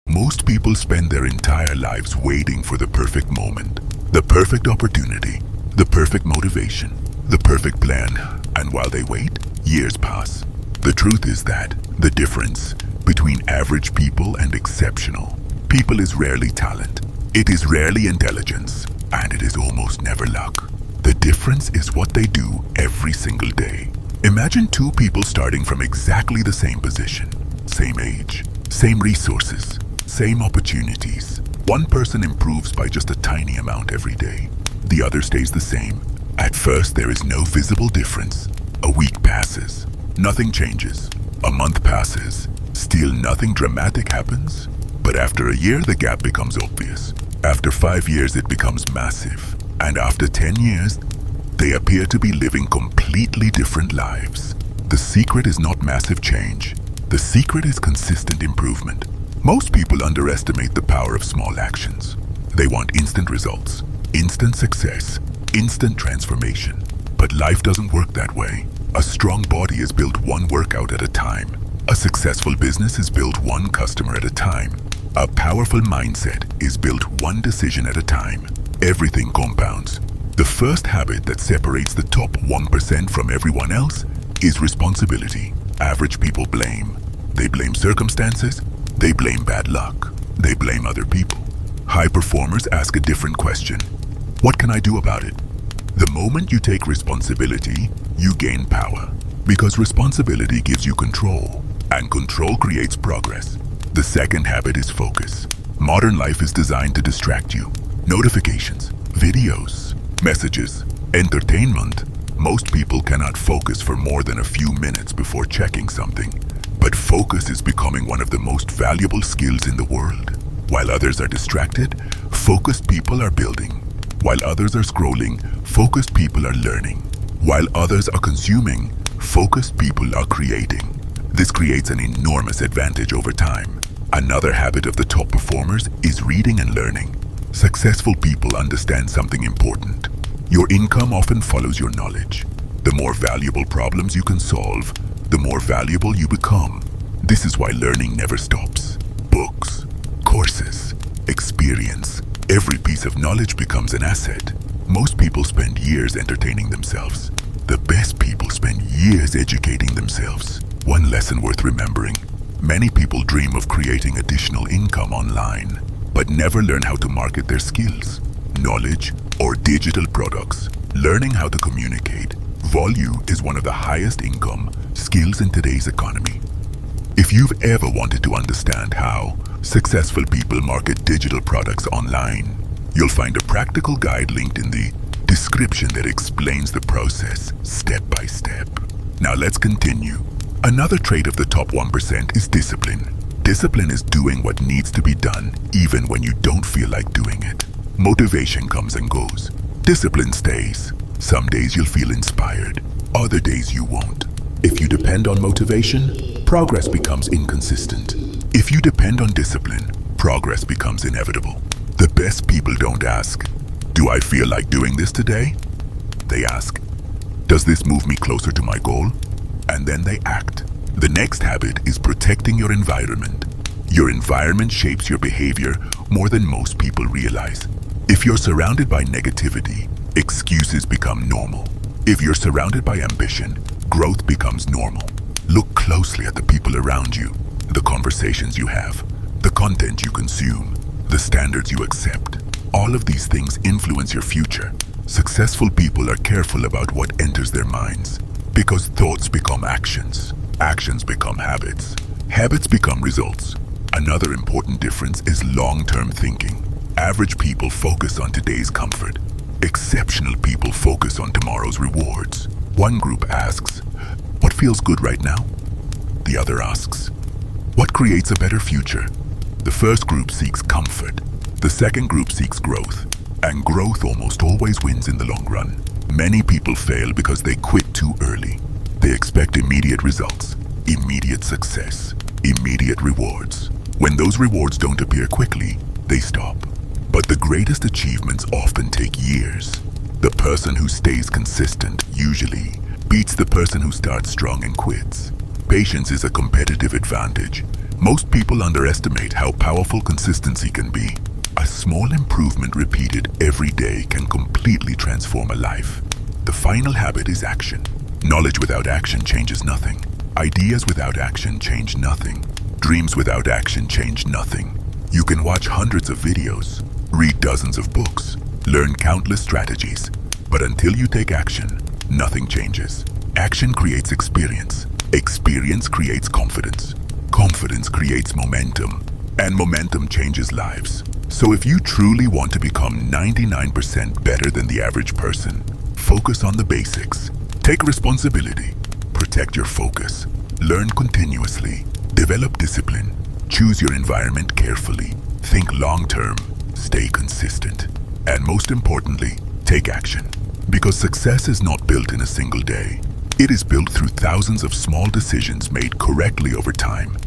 Most people spend their entire lives waiting for the perfect moment, the perfect opportunity, the perfect motivation, the perfect plan, and while they wait, years pass. The truth is that the difference between average people and exceptional people is rarely talent, it is rarely intelligence, and it is almost never luck. The difference is what they do every single day. Imagine two people starting from exactly the same position, same age, same resources, same opportunities. One person improves by just a tiny amount every day. The other stays the same. At first, there is no visible difference. A week passes. Nothing changes. A month passes. Still nothing dramatic happens. But after a year, the gap becomes obvious. After 5 years, it becomes massive. And after 10 years, they appear to be living completely different lives. The secret is not massive change. The secret is consistent improvement. Most people underestimate the power of small actions. They want instant results, instant success, instant transformation. But life doesn't work that way. A strong body is built one workout at a time. A successful business is built one customer at a time. A powerful mindset is built one decision at a time. Everything compounds. The first habit that separates the top 1% from everyone else is responsibility. Average people blame. They blame circumstances. They blame bad luck. They blame other people. High performers ask a different question. What can I do about it? The moment you take responsibility, you gain power. Because responsibility gives you control, and control creates progress. The second habit is focus. Modern life is designed to distract you. Notifications, videos, messages, entertainment. Most people cannot focus for more than a few minutes before checking something. But focus is becoming one of the most valuable skills in the world. While others are distracted, focused people are building. While others are scrolling, focused people are learning. While others are consuming, focused people are creating. This creates an enormous advantage over time. Another habit of the top performers is reading and learning. Successful people understand something important. Your income often follows your knowledge. The more valuable problems you can solve, the more valuable you become. This is why learning never stops. Books, courses, experience. Every piece of knowledge becomes an asset. Most people spend years entertaining themselves. The best people spend years educating themselves. One lesson worth remembering. Many people dream of creating additional income online, but never learn how to market their skills, knowledge, or digital products. Learning how to communicate. Value is one of the highest income skills in today's economy. If you've ever wanted to understand how successful people market digital products online, you'll find a practical guide linked in the description that explains the process step by step. Now let's continue. Another trait of the top 1% is discipline. Discipline is doing what needs to be done even when you don't feel like doing it. Motivation comes and goes. Discipline stays. Some days you'll feel inspired, other days you won't. If you depend on motivation, progress becomes inconsistent. If you depend on discipline, progress becomes inevitable. The best people don't ask, "Do I feel like doing this today?" They ask, "Does this move me closer to my goal?" And then they act. The next habit is protecting your environment. Your environment shapes your behavior more than most people realize. If you're surrounded by negativity, excuses become normal. If you're surrounded by ambition, growth becomes normal. Look closely at the people around you, the conversations you have, the content you consume, the standards you accept. All of these things influence your future. Successful people are careful about what enters their minds, because thoughts become actions, actions become habits, habits become results. Another important difference is long-term thinking. Average people focus on today's comfort. Exceptional people focus on tomorrow's rewards. One group asks, "What feels good right now?" The other asks, "What creates a better future?" The first group seeks comfort. The second group seeks growth. And growth almost always wins in the long run. Many people fail because they quit too early. They expect immediate results, immediate success, immediate rewards. When those rewards don't appear quickly, they stop. But the greatest achievements often take years. The person who stays consistent usually beats the person who starts strong and quits. Patience is a competitive advantage. Most people underestimate how powerful consistency can be. A small improvement repeated every day can completely transform a life. The final habit is action. Knowledge without action changes nothing. Ideas without action change nothing. Dreams without action change nothing. You can watch hundreds of videos, read dozens of books, learn countless strategies, but until you take action, nothing changes. Action creates experience. Experience creates confidence. Confidence creates momentum. And momentum changes lives. So if you truly want to become 99% better than the average person, focus on the basics. Take responsibility. Protect your focus. Learn continuously. Develop discipline. Choose your environment carefully. Think long-term. Stay consistent. And most importantly, take action. Because success is not built in a single day. It is built through thousands of small decisions made correctly over time.